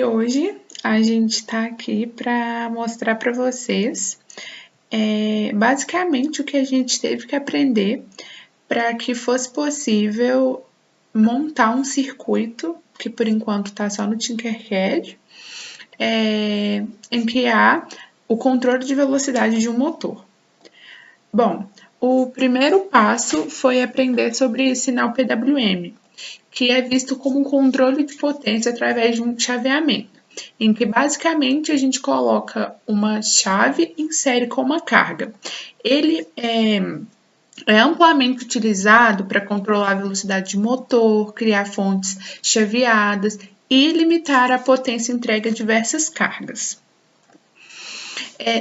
E hoje a gente está aqui para mostrar para vocês basicamente o que a gente teve que aprender para que fosse possível montar um circuito, que por enquanto está só no Tinkercad, em que há o controle de velocidade de um motor. Bom, o primeiro passo foi aprender sobre sinal PWM, que é visto como um controle de potência através de um chaveamento, em que basicamente a gente coloca uma chave em série com uma carga. Ele é amplamente utilizado para controlar a velocidade de motor, criar fontes chaveadas e limitar a potência entregue a diversas cargas.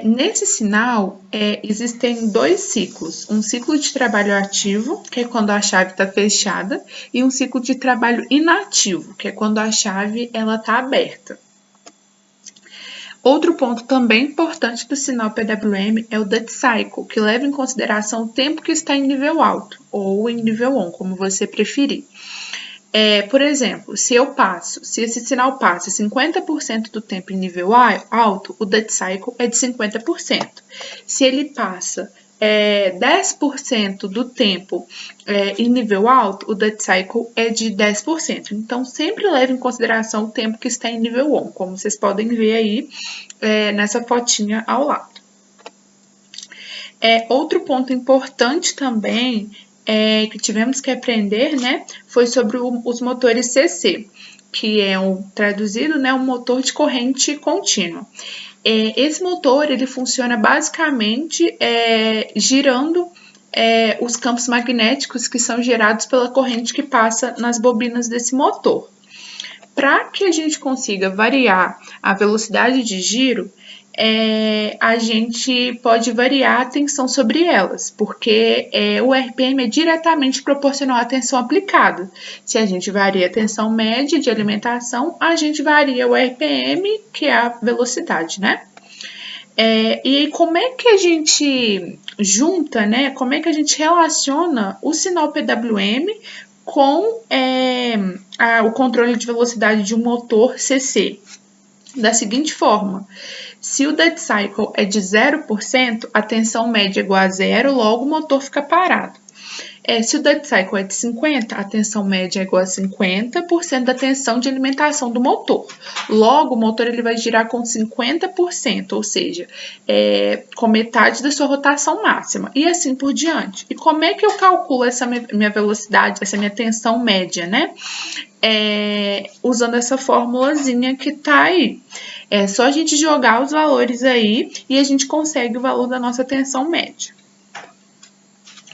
Nesse sinal, existem dois ciclos. Um ciclo de trabalho ativo, que é quando a chave está fechada, e um ciclo de trabalho inativo, que é quando a chave está aberta. Outro ponto também importante do sinal PWM é o duty cycle, que leva em consideração o tempo que está em nível alto, ou em nível on, como você preferir. Por exemplo, se esse sinal passa 50% do tempo em nível alto, o duty cycle é de 50%. Se ele passa 10% do tempo em nível alto, o duty cycle é de 10%. Então, sempre leve em consideração o tempo que está em nível on, como vocês podem ver aí nessa fotinha ao lado. Outro ponto importante também que tivemos que aprender, né, foi sobre os motores CC, que é traduzido, né, um motor de corrente contínua. Esse motor ele funciona basicamente girando os campos magnéticos que são gerados pela corrente que passa nas bobinas desse motor. Para que a gente consiga variar a velocidade de giro, a gente pode variar a tensão sobre elas, porque o RPM é diretamente proporcional à tensão aplicada. Se a gente varia a tensão média de alimentação, a gente varia o RPM, que é a velocidade, né? E como é que a gente junta, né? Como é que a gente relaciona o sinal PWM com o controle de velocidade de um motor CC? Da seguinte forma: se o duty cycle é de 0%, a tensão média é igual a 0, logo o motor fica parado. Se o duty cycle é de 50%, a tensão média é igual a 50% da tensão de alimentação do motor. Logo, o motor ele vai girar com 50%, ou seja, com metade da sua rotação máxima, e assim por diante. E como é que eu calculo essa minha velocidade, essa minha tensão média, né? Usando essa formulazinha que tá aí. É só a gente jogar os valores aí e a gente consegue o valor da nossa tensão média.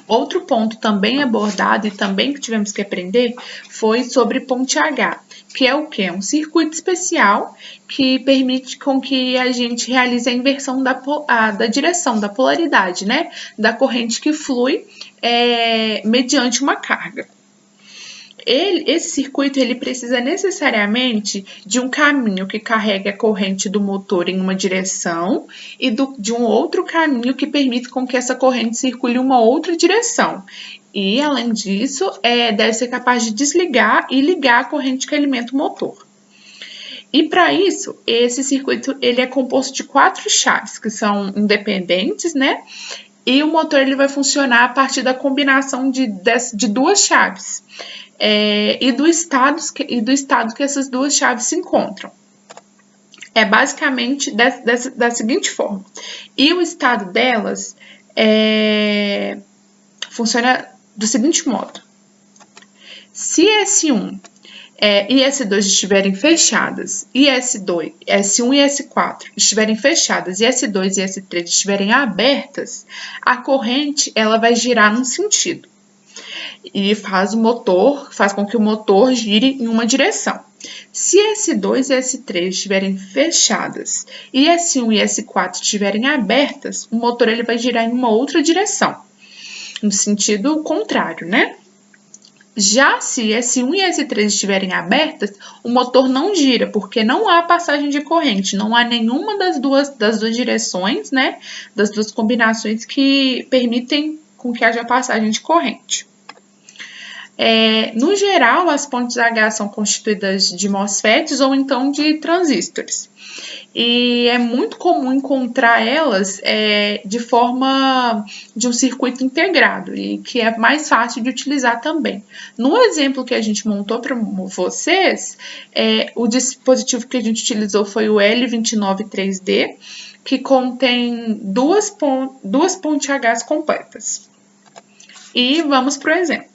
Outro ponto também abordado e também que tivemos que aprender foi sobre ponte H, que é o quê? Um circuito especial que permite com que a gente realize a inversão da direção, da polaridade, né? Da corrente que flui mediante uma carga. Esse circuito ele precisa necessariamente de um caminho que carregue a corrente do motor em uma direção e de um outro caminho que permita com que essa corrente circule em uma outra direção. E, além disso, deve ser capaz de desligar e ligar a corrente que alimenta o motor. E para isso, esse circuito ele é composto de 4 chaves que são independentes, né? E o motor ele vai funcionar a partir da combinação de 2 chaves. E do estado que essas 2 chaves se encontram. Basicamente da seguinte forma. E o estado delas funciona do seguinte modo. Se S1 e S2 estiverem fechadas, e S1 e S4 estiverem fechadas, e S2 e S3 estiverem abertas, a corrente ela vai girar num sentido. E faz com que o motor gire em uma direção. Se S2 e S3 estiverem fechadas e S1 e S4 estiverem abertas, o motor ele vai girar em uma outra direção, no sentido contrário, né? Já se S1 e S3 estiverem abertas, o motor não gira, porque não há passagem de corrente, não há nenhuma das duas direções, né? Das duas combinações que permitem com que haja passagem de corrente. No geral, as pontes H são constituídas de MOSFETs ou então de transistores. E é muito comum encontrar elas de forma de um circuito integrado, e que é mais fácil de utilizar também. No exemplo que a gente montou para vocês, o dispositivo que a gente utilizou foi o L293D, que contém duas pontes H completas. E vamos para o exemplo.